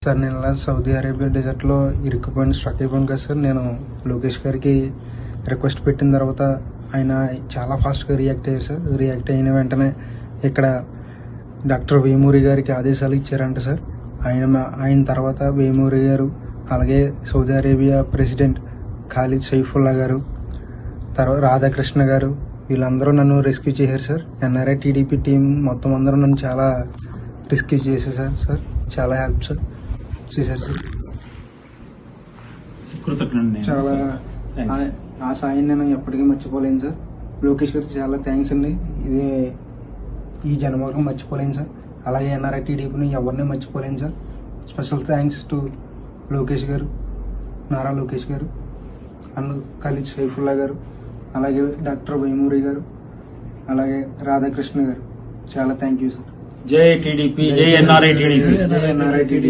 Sir నేను ఇలా Saudi Arabia డెజర్ట్లో struck అయిపోయాను కదా సార్. నేను లోకేష్ గారికి రిక్వెస్ట్ పెట్టిన తర్వాత ఆయన చాలా ఫాస్ట్గా రియాక్ట్ అయ్యారు సార్. రియాక్ట్ అయిన వెంటనే ఇక్కడ డాక్టర్ వేమూరి గారికి ఆదేశాలు ఇచ్చారంట సార్. ఆయన తర్వాత వేమూరి గారు, అలాగే Saudi Arabia president Khalid Saifullah గారు, తర్వాత రాధాకృష్ణ గారు, వీళ్ళందరూ నన్ను రెస్క్యూ చేశారు సార్. ఎన్ఆర్ఐ టీడీపీ టీం మొత్తం అందరూ నన్ను చాలా రెస్క్యూ చేసేసారు సార్. చాలా హెల్ప్ సార్ చేశారు సార్. చాలా ఆ సాయం నేను ఎప్పటికీ మర్చిపోలేను సార్. లోకేష్ గారికి చాలా థ్యాంక్స్ అండి. ఇది ఈ జన్మకు మర్చిపోలేను సార్. అలాగే ఎన్ఆర్ఐ టీడీపీని ఎవరిని మర్చిపోలేను sir. Special thanks to Lokesh గారు, నారా లోకేష్ గారు అండ్ ఖాలిద్ సైఫుల్లా గారు, అలాగే డాక్టర్ వేమూరి గారు, అలాగే రాధాకృష్ణ గారు. చాలా థ్యాంక్ యూ సార్. జై టీడీపీ, జై ఎన్ఆర్ఐ టీడీపీ. జై ఎన్ఆర్ఐ టీడీపీ.